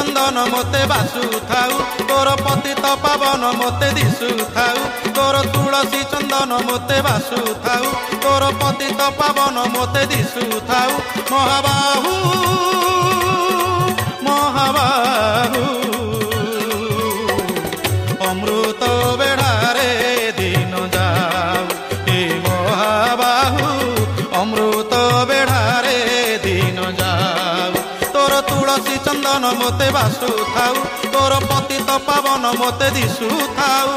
चंदन मोते बासु थाउ तोर पतित पावन मोते दिशु थाउ तोर तुलसी चंदन मोते बासु थाउ तोर पतित पावन मोते दिशु थाउ महाबाहु महाबाहु अमृत बेढ़ारे दिन जाऊ हे महाबाहु अमृत बेढ़ारे दिन जाऊ तोर तुलसी चंदन मोते बासु थाउ तोर पतित पावन मोते दिशु थाउ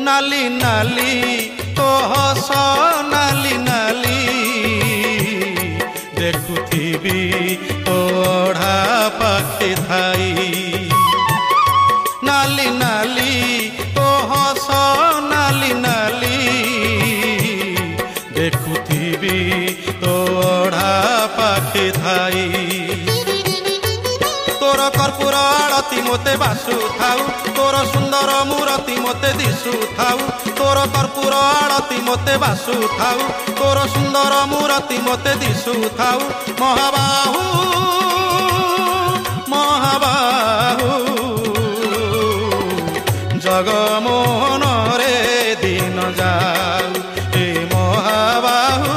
नाली नाली तो हस नाली नाली देखुथिबी तो ओढ़ा पाखे थाई नाली नाली तो हस नाली नाली देखुथिबी तो ओढ़ा पाखे थाई तोर कर्पूर आरती मोते बासु थाउ तोर सुंदर मूर्ति मोते दिशु थाउ तोर कर्पूर आरती मोते बासु थाउ तोर सुंदर मूर्ति मोते दिशु थाउ महाबाहु महाबाहु जगमोहन रे दिन जाऊ हे महाबाहु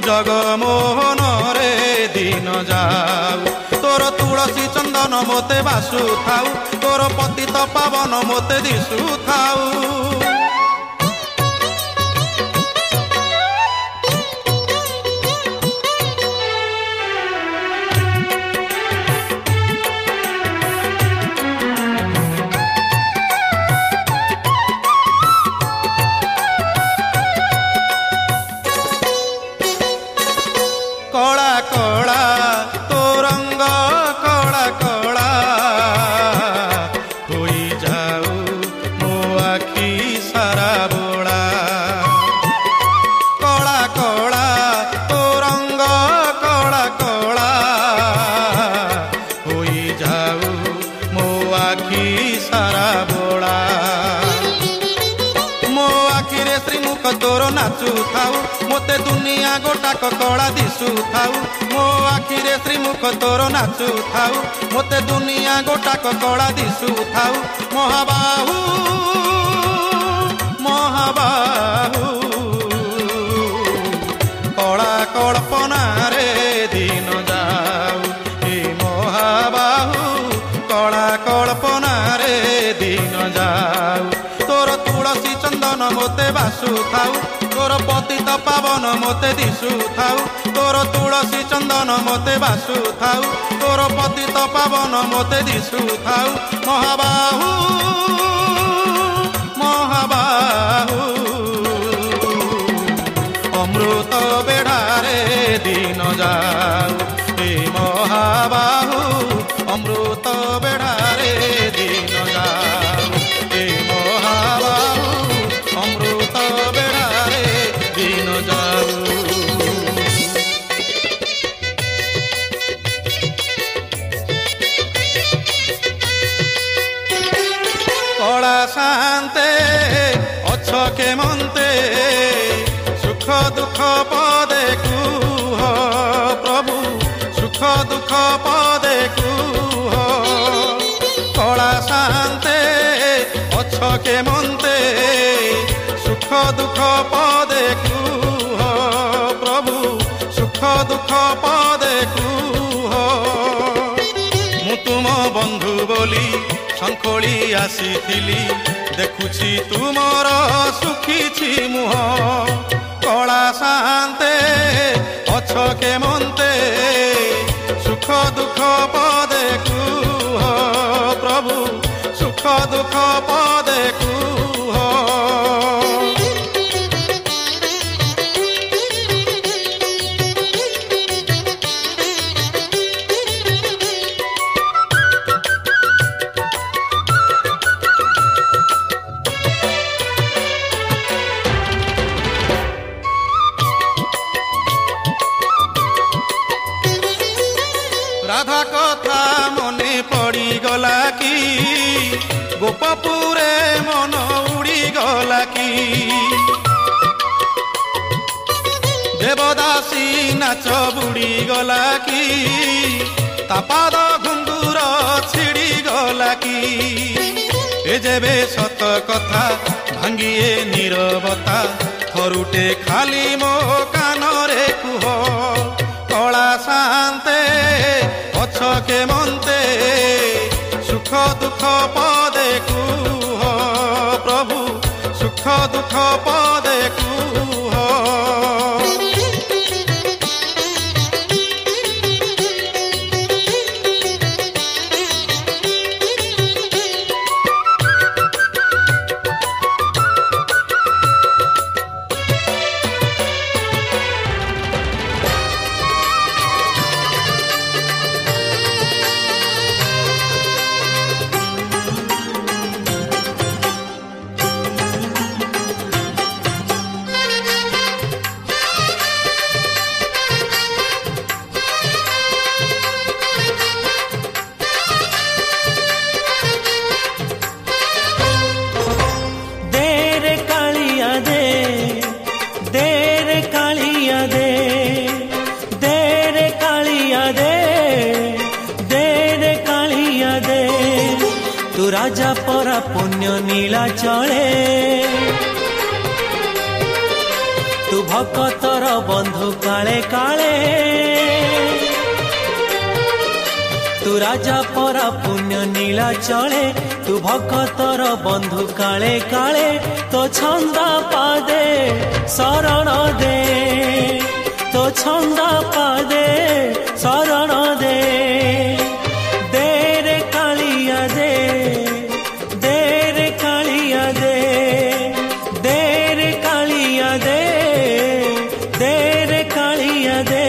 जगमोहन रे दिन जाऊ तोर तुलसी चंदन मोते बासु थाउ तोर पतित पावन मोते दिशु थाउ कला कला तो रंग कला कला होई जाऊ मो आखी सारा बोला कला कला तो रंग कला कला होई जाऊ मो आखी सारा बोला मो आखि रे श्रीमुख तोर नाचु थाउ मोते दुनिया गोटाक कला दिशु थाउ मो आखि रे श्रीमुख तोर नाचु थाउ मोते दुनिया गोटाक कला दिशु थाउ महाबाहु महाबाहु कला कल्पना रे दिन जाऊ हे महाबाहु कला कल्पना रे दिन जाऊ तोर तुलसी चंदन मोते बासु थाउ तोर पतित पावन मोते दिशु थाउ तोर तुलसी चंदन मोते बासु थाउ तोर पतित पावन मोते दिशु थाउ महाबाहु महाबाहु अमृत बेढ़ारे दिन जाऊ हे महाबाहु अमृत बेढ़ारे दिन जाऊ हे महाबाहु अमृत बेढ़ारे दिन जाऊ कला शांते अछके मनते सुख दुख पदे कुह प्रभु सुख दुख पदे कुह कला शांते अछके मनते सुख दुख पदे कुह प्रभु सुख दुख पदे कुह मु तुम बंधु बोली शंखोली आसीथिली देखुछि तुमर सुखीछि मुह कला शांते अछके मनते सुख दुख पदे कुह प्रभु सुख दुख पदे कुह राधा कथा मने पड़ी गला कि गोपपुरे मन उड़ी गला कि देवदासी नाच बुड़ी गला कि तापाद घुंगुर छिड़ी गला कि ए जेबे सत कथा भांगिए नीरवता थरुटे खाली मो कानरे कुह कला शांते पछके मनते सुख दुख पदे कुह प्रभु सुख दुख पदे कुह तू राजा परा पुण्य नीला चले तू भक्तर बंधु काले काले तू राजा परा पुण्य नीला चले तू भक्तर बंधु काले काले तो छंद पादे शरण दे तो छंद पादे शरण दे देरे कालिया दे देरे कालिया दे देरे कालिया दे देरे कालिया दे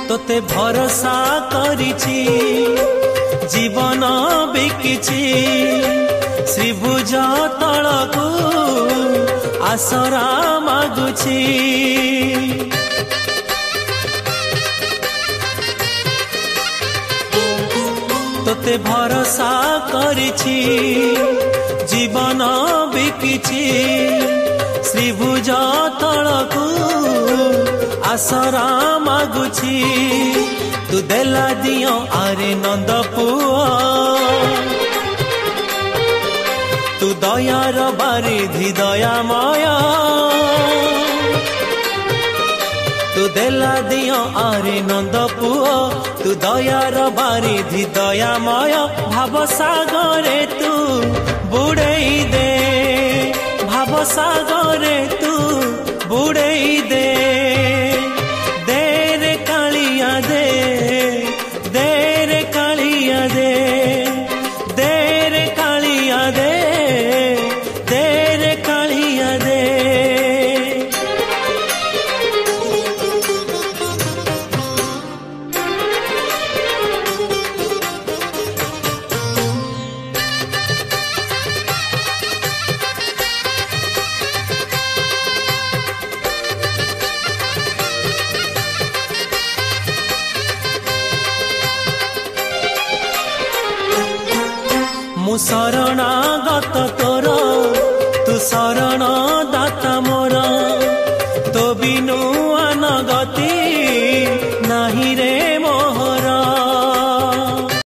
तोते भरोसा करिछि जीवन बिकिछि श्रीभुज तलकू आसरा मागुछि तोते भरोसा करिछि जीवन बिकिछि श्रीभुज तलकू आसरा मागुछि तू देला दियो आरे नंद पुआ तू दयार बारिधि दयामय तू देला दियो आरे नंद पुआ तू दयार बारिधि दयामय भाव सागरे तू बुड़ेई दे भाव सागरे तू बुड़ेई दे देरे कालिया दे देरे कालिया दे देरे कालिया दे देरे कालिया दे मु शरणागत तोर तू शरण